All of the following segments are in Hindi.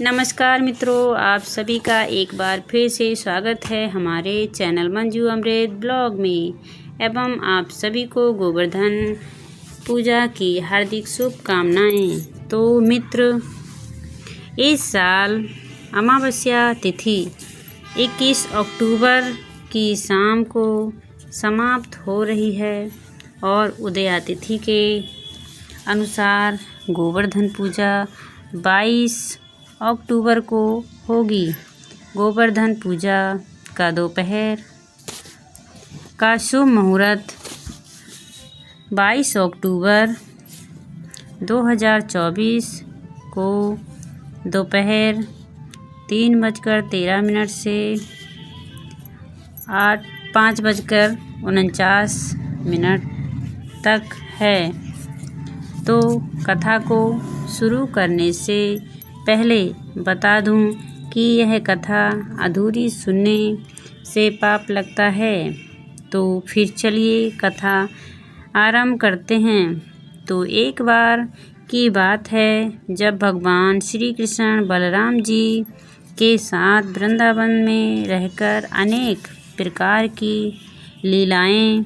नमस्कार मित्रों, आप सभी का एक बार फिर से स्वागत है हमारे चैनल मंजू अमृत ब्लॉग में एवं आप सभी को गोवर्धन पूजा की हार्दिक शुभकामनाएं। तो मित्र, इस साल अमावस्या तिथि 21 अक्टूबर की शाम को समाप्त हो रही है और उदया तिथि के अनुसार गोवर्धन पूजा 22 अक्टूबर को होगी। गोवर्धन पूजा का दोपहर का शुभ मुहूर्त 22 अक्टूबर 2024 को दोपहर 3:13 से 5:49 तक है। तो कथा को शुरू करने से पहले बता दूं कि यह कथा अधूरी सुनने से पाप लगता है। तो फिर चलिए कथा आरंभ करते हैं। तो एक बार की बात है जब भगवान श्री कृष्ण बलराम जी के साथ वृंदावन में रहकर अनेक प्रकार की लीलाएं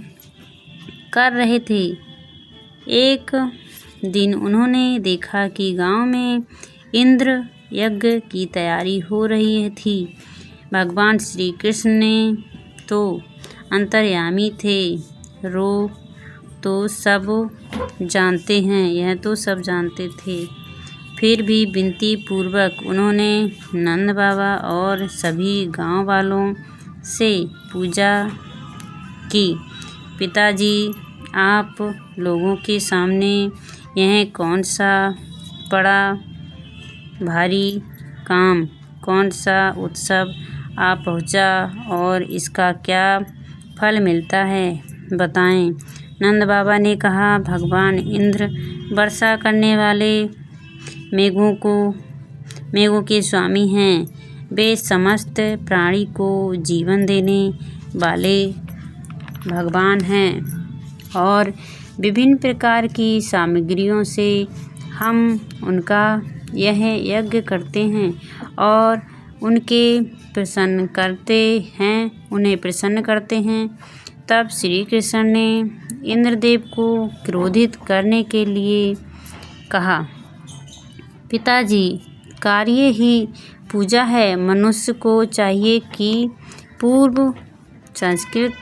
कर रहे थे। एक दिन उन्होंने देखा कि गांव में इंद्र यज्ञ की तैयारी हो रही थी। भगवान श्री कृष्ण ने तो अंतर्यामी थे, तो सब जानते हैं, यह तो सब जानते थे। फिर भी विनती पूर्वक उन्होंने नंद बाबा और सभी गांव वालों से पूजा की। पिताजी, आप लोगों के सामने यह कौन सा बड़ा भारी काम, कौन सा उत्सव आ पहुँचा और इसका क्या फल मिलता है, बताएं। नंद बाबा ने कहा, भगवान इंद्र वर्षा करने वाले मेघों के स्वामी हैं। वे समस्त प्राणी को जीवन देने वाले भगवान हैं और विभिन्न प्रकार की सामग्रियों से हम उनका यह यज्ञ करते हैं और उन्हें प्रसन्न करते हैं। तब श्री कृष्ण ने इंद्रदेव को क्रोधित करने के लिए कहा, पिताजी, कार्य ही पूजा है। मनुष्य को चाहिए कि पूर्व संस्कृत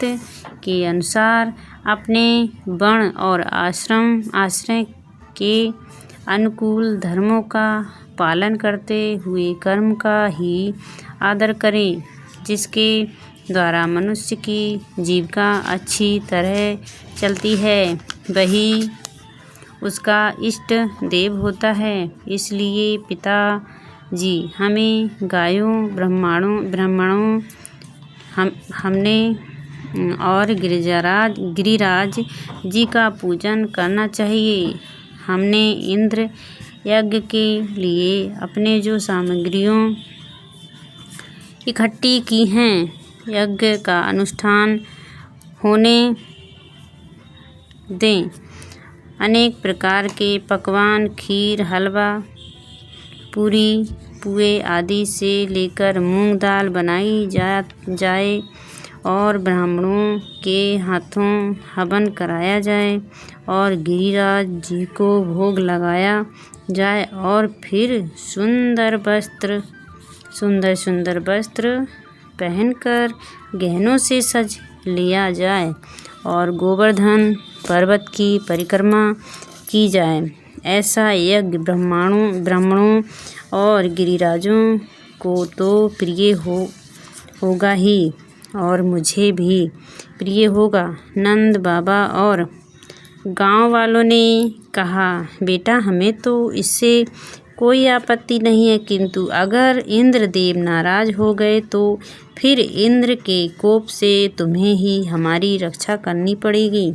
के अनुसार अपने वर्ण और आश्रय के अनुकूल धर्मों का पालन करते हुए कर्म का ही आदर करें। जिसके द्वारा मनुष्य की जीविका अच्छी तरह चलती है, वही उसका इष्ट देव होता है। इसलिए पिताजी, हमें गायों, ब्राह्मणों हमने और गिरिराज जी का पूजन करना चाहिए। हमने इंद्र यज्ञ के लिए अपने जो सामग्रियों इकट्ठी की हैं, यज्ञ का अनुष्ठान होने दें। अनेक प्रकार के पकवान, खीर, हलवा, पूरी, पुए आदि से लेकर मूंग दाल बनाई जाए और ब्राह्मणों के हाथों हवन कराया जाए और गिरिराज जी को भोग लगाया जाए और फिर सुंदर सुंदर वस्त्र पहनकर गहनों से सज लिया जाए और गोवर्धन पर्वत की परिक्रमा की जाए। ऐसा यज्ञ ब्राह्मणों और गिरिराजों को तो प्रिय होगा ही और मुझे भी प्रिय होगा। नंद बाबा और गांव वालों ने कहा, बेटा, हमें तो इससे कोई आपत्ति नहीं है, किंतु अगर इंद्रदेव नाराज हो गए तो फिर इंद्र के कोप से तुम्हें ही हमारी रक्षा करनी पड़ेगी।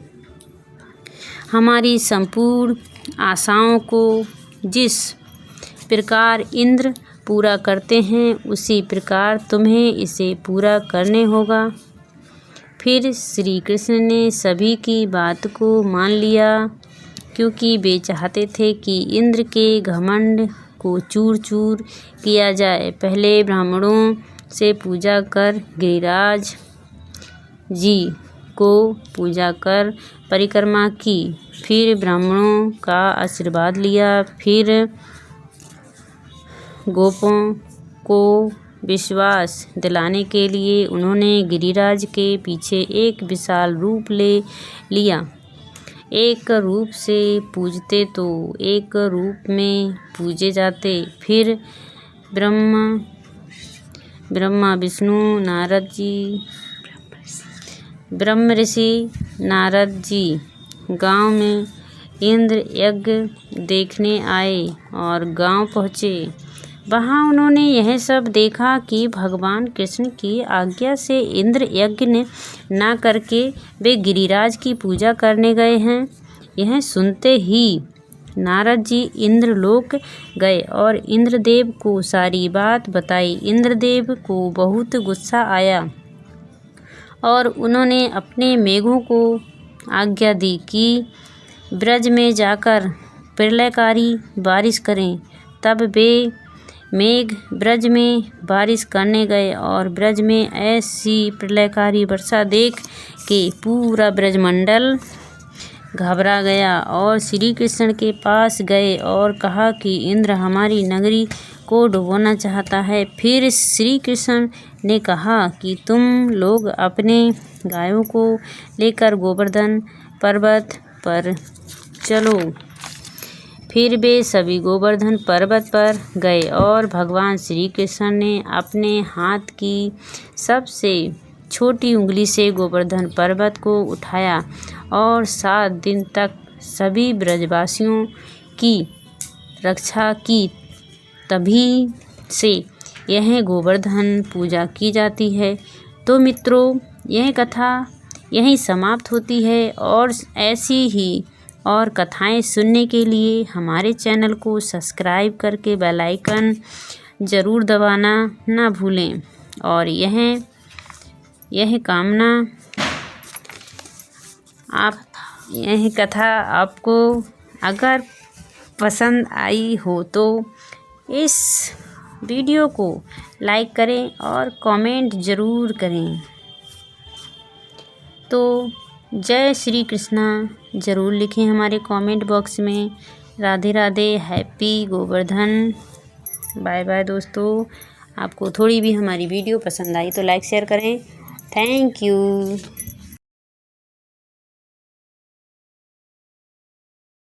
हमारी संपूर्ण आशाओं को जिस प्रकार इंद्र पूरा करते हैं, उसी प्रकार तुम्हें इसे पूरा करने होगा। फिर श्री कृष्ण ने सभी की बात को मान लिया, क्योंकि वे चाहते थे कि इंद्र के घमंड को चूर चूर किया जाए। पहले ब्राह्मणों से पूजा कर गिरिराज जी को पूजा कर परिक्रमा की, फिर ब्राह्मणों का आशीर्वाद लिया। फिर गोपों को विश्वास दिलाने के लिए उन्होंने गिरिराज के पीछे एक विशाल रूप ले लिया। एक रूप से पूजते तो एक रूप में पूजे जाते। फिर ब्रह्मा विष्णु नारद जी ब्रह्म ऋषि नारद जी गांव में इंद्र यज्ञ देखने आए और गांव पहुँचे। वहाँ उन्होंने यह सब देखा कि भगवान कृष्ण की आज्ञा से इंद्र यज्ञ न करके वे गिरिराज की पूजा करने गए हैं। यह सुनते ही नारद जी इंद्रलोक गए और इंद्रदेव को सारी बात बताई। इंद्रदेव को बहुत गुस्सा आया और उन्होंने अपने मेघों को आज्ञा दी कि ब्रज में जाकर प्रलयकारी बारिश करें। तब वे मेघ ब्रज में बारिश करने गए और ब्रज में ऐसी प्रलयकारी वर्षा देख के पूरा ब्रजमंडल घबरा गया और श्री कृष्ण के पास गए और कहा कि इंद्र हमारी नगरी को डुबोना चाहता है। फिर श्री कृष्ण ने कहा कि तुम लोग अपने गायों को लेकर गोवर्धन पर्वत पर चलो। फिर वे सभी गोवर्धन पर्वत पर गए और भगवान श्री कृष्ण ने अपने हाथ की सबसे छोटी उंगली से गोवर्धन पर्वत को उठाया और 7 दिन तक सभी ब्रजवासियों की रक्षा की। तभी से यह गोवर्धन पूजा की जाती है। तो मित्रों, यह कथा यहीं समाप्त होती है और ऐसी ही और कथाएं सुनने के लिए हमारे चैनल को सब्सक्राइब करके बेल आइकन ज़रूर दबाना ना भूलें। और यह कामना यह कथा आपको अगर पसंद आई हो तो इस वीडियो को लाइक करें और कमेंट ज़रूर करें। तो जय श्री कृष्णा ज़रूर लिखें हमारे कमेंट बॉक्स में। Radhe Radhe, happy Govardhan. Bye bye दोस्तों। आपको थोड़ी भी हमारी वीडियो पसंद आई तो लाइक शेयर करें। Thank you.